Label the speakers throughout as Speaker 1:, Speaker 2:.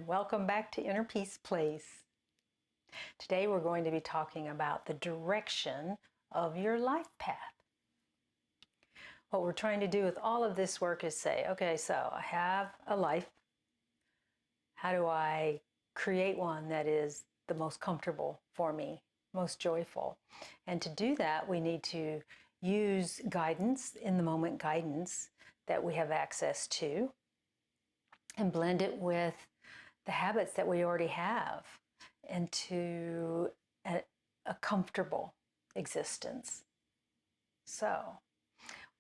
Speaker 1: welcome back to Inner Peace Place. Today we're going to be talking about the direction of your life path. What we're trying to do with all of this work is say, okay, so I have a life. How do I create one that is the most comfortable for me, most joyful? And to do that, we need to use guidance, in the moment guidance that we have access to, and blend it with the habits that we already have into a comfortable existence. So,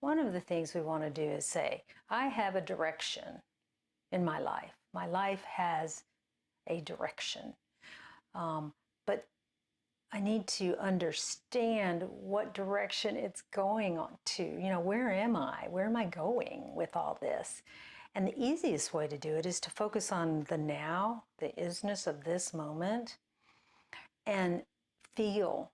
Speaker 1: one of the things we want to do is say, I have a direction in my life. My life has a direction. But I need to understand what direction it's going on to. You know, where am I? Where am I going with all this? And the easiest way to do it is to focus on the now, the isness of this moment, and feel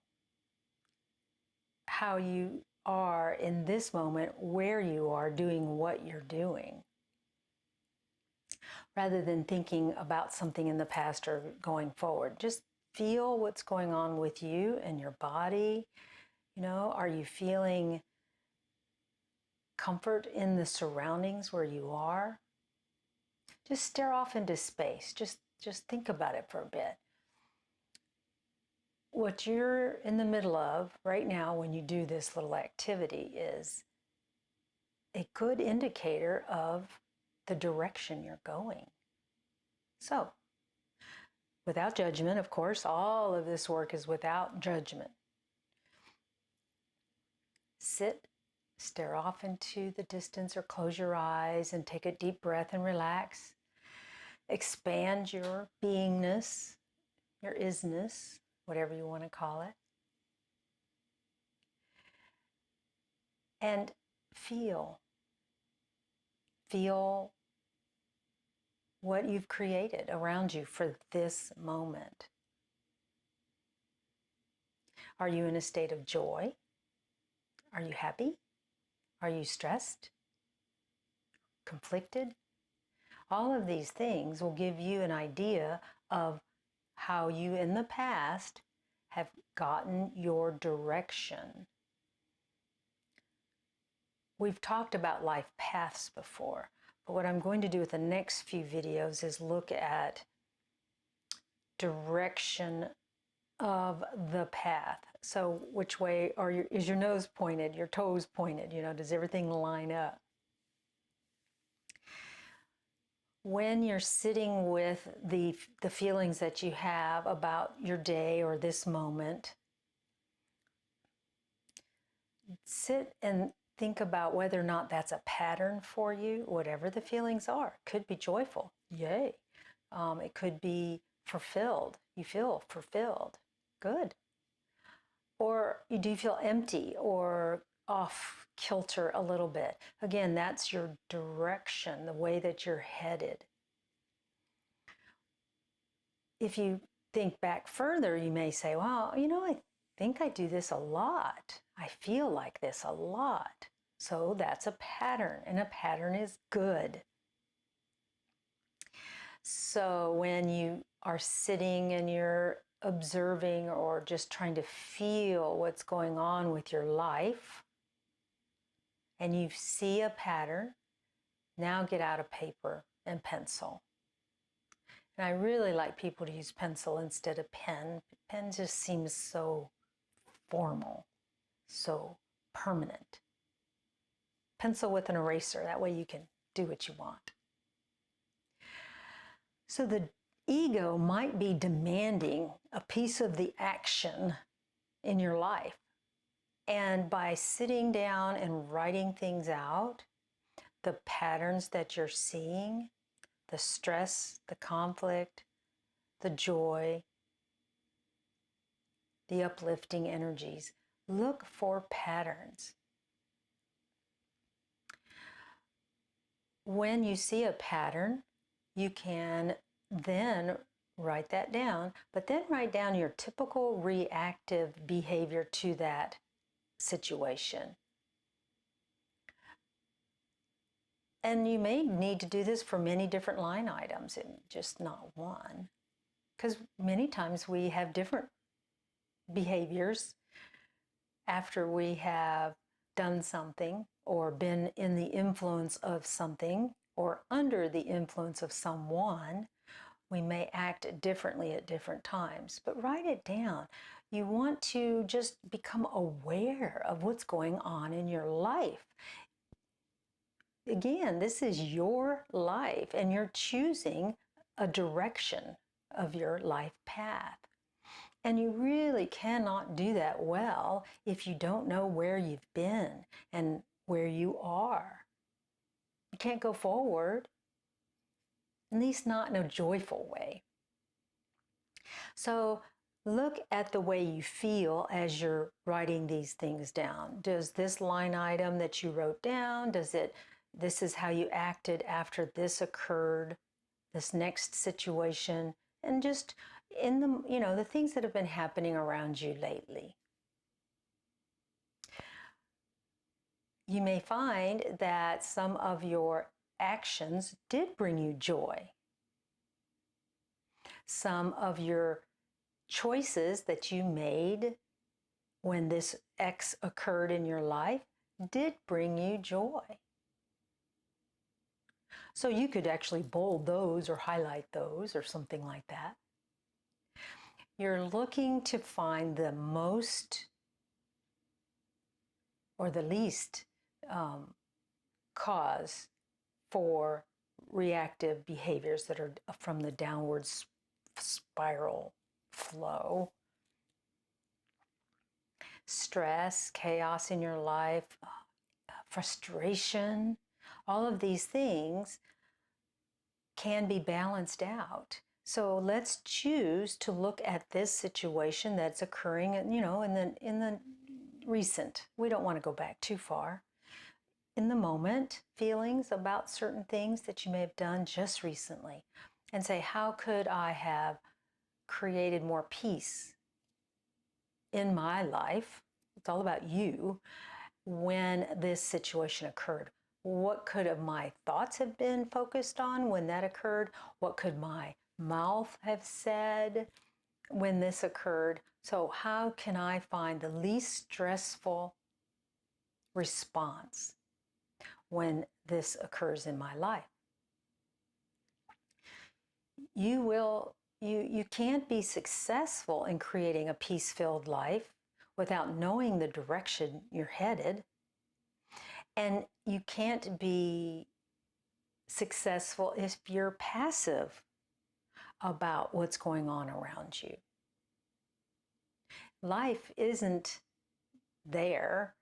Speaker 1: how you are in this moment, where you are doing what you're doing, rather than thinking about something in the past or going forward. Just feel what's going on with you and your body. You know, are you feeling comfort in the surroundings where you are? Just stare off into space. Just think about it for a bit. What you're in the middle of right now when you do this little activity is a good indicator of the direction you're going. So, without judgment, of course, all of this work is without judgment. Sit, stare off into the distance or close your eyes and take a deep breath and relax. Expand your beingness, your isness, whatever you want to call it. And feel what you've created around you for this moment. Are you in a state of joy? Are you happy? Are you stressed? Conflicted? All of these things will give you an idea of how you in the past have gotten your direction. We've talked about life paths before, but what I'm going to do with the next few videos is look at direction of the path. So which way is your nose pointed, your toes pointed, you know, does everything line up? When you're sitting with the feelings that you have about your day or this moment, sit and think about whether or not that's a pattern for you, whatever the feelings are. It could be joyful, yay. It could be fulfilled, you feel fulfilled, good. Or do you feel empty or off kilter a little bit? Again, that's your direction, the way that you're headed. If you think back further, you may say, well, you know, I think I do this a lot. I feel like this a lot. So that's a pattern, and a pattern is good. So when you are sitting and you're observing or just trying to feel what's going on with your life, and you see a pattern, now get out a paper and pencil. And I really like people to use pencil instead of pen. Pen just seems so formal, so permanent. Pencil with an eraser, that way you can do what you want. So the ego might be demanding a piece of the action in your life. And by sitting down and writing things out, the patterns that you're seeing, the stress, the conflict, the joy, the uplifting energies, look for patterns. When you see a pattern, you can then write that down, but then write down your typical reactive behavior to that situation. And you may need to do this for many different line items, and just not one. Because many times we have different behaviors after we have done something or been in the influence of something or under the influence of someone. We may act differently at different times, but write it down. You want to just become aware of what's going on in your life. Again, this is your life, and you're choosing a direction of your life path. And you really cannot do that well if you don't know where you've been and where you are. You can't go forward, at least not in a joyful way. So look at the way you feel as you're writing these things down. Does this line item that you wrote down, this is how you acted after this occurred, this next situation, and just in the things that have been happening around you lately. You may find that some of your actions did bring you joy. Some of your choices that you made when this X occurred in your life did bring you joy. So you could actually bold those or highlight those or something like that. You're looking to find the most or the least cause for reactive behaviors that are from the downward spiral flow. Stress, chaos in your life, frustration, all of these things can be balanced out. So let's choose to look at this situation that's occurring, in the recent. We don't want to go back too far. In the moment, feelings about certain things that you may have done just recently, and say, how could I have created more peace in my life? It's all about you. When this situation occurred, what could have my thoughts have been focused on when that occurred? What could my mouth have said when this occurred? So how can I find the least stressful response when this occurs in my life? You can't be successful in creating a peace-filled life without knowing the direction you're headed. And you can't be successful if you're passive about what's going on around you. Life isn't there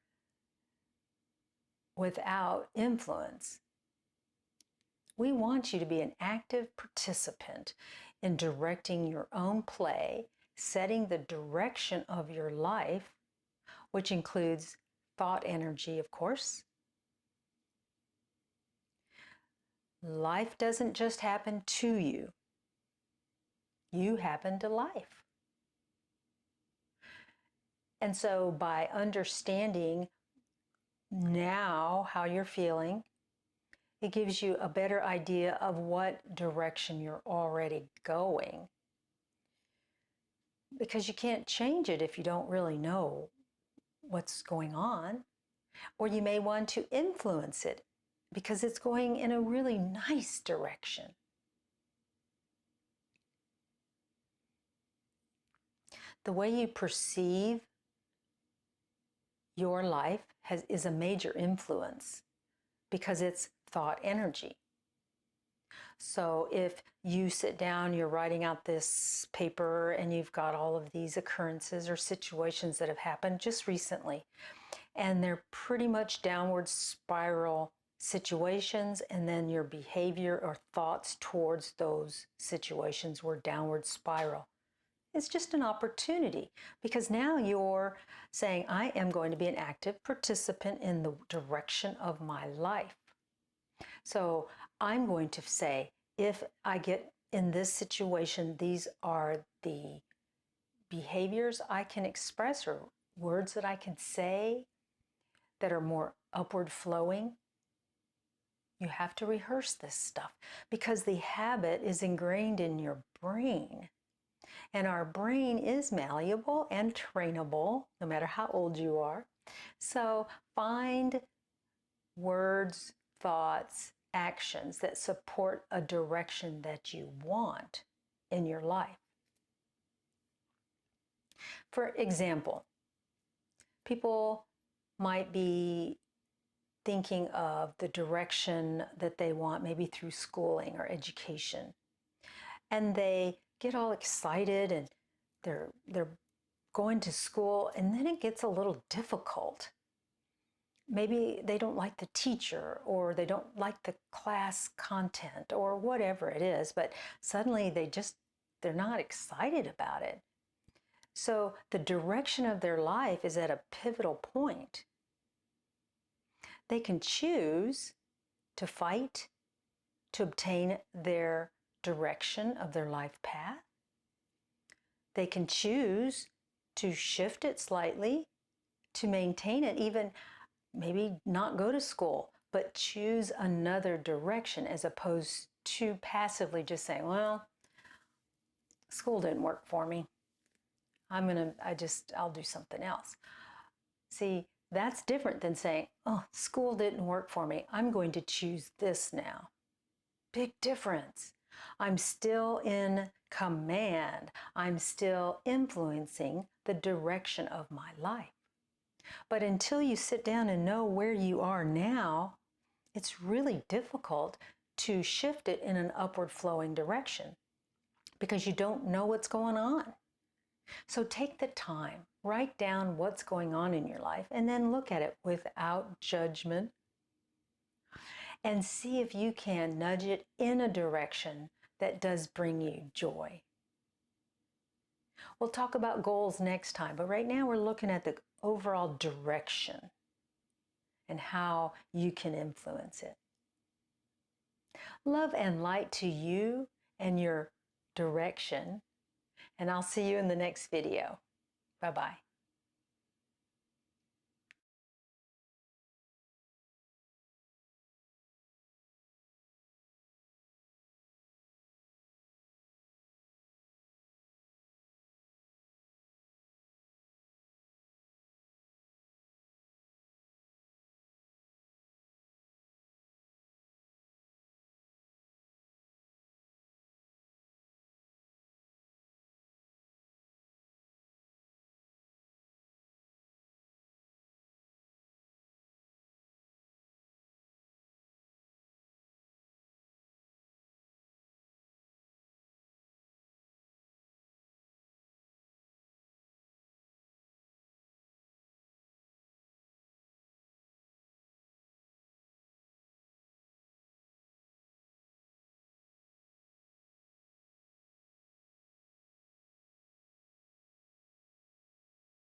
Speaker 1: without influence. We want you to be an active participant in directing your own play, setting the direction of your life, which includes thought energy, of course. Life doesn't just happen to you. You happen to life. And so by understanding now how you're feeling, it gives you a better idea of what direction you're already going. Because you can't change it if you don't really know what's going on. Or you may want to influence it because it's going in a really nice direction. The way you perceive your life is a major influence because it's thought energy. So if you sit down, you're writing out this paper and you've got all of these occurrences or situations that have happened just recently, and they're pretty much downward spiral situations, and then your behavior or thoughts towards those situations were downward spiral. It's just an opportunity because now you're saying, I am going to be an active participant in the direction of my life. So I'm going to say, if I get in this situation, these are the behaviors I can express or words that I can say that are more upward flowing. You have to rehearse this stuff because the habit is ingrained in your brain. And our brain is malleable and trainable, no matter how old you are. So find words, thoughts, actions that support a direction that you want in your life. For example, people might be thinking of the direction that they want, maybe through schooling or education. And they get all excited and they're going to school, and then it gets a little difficult. Maybe they don't like the teacher, or they don't like the class content, or whatever it is, but suddenly they're not excited about it. So the direction of their life is at a pivotal point. They can choose to fight to obtain their direction of their life path. They can choose to shift it slightly, to maintain it, even maybe not go to school, but choose another direction as opposed to passively just saying, well, school didn't work for me. I'll do something else. See, that's different than saying, oh, school didn't work for me. I'm going to choose this now. Big difference. I'm still in command. I'm still influencing the direction of my life. But until you sit down and know where you are now, it's really difficult to shift it in an upward flowing direction because you don't know what's going on. So take the time, write down what's going on in your life, and then look at it without judgment and see if you can nudge it in a direction that does bring you joy. We'll talk about goals next time, but right now we're looking at the overall direction and how you can influence it. Love and light to you and your direction, and I'll see you in the next video. Bye-bye.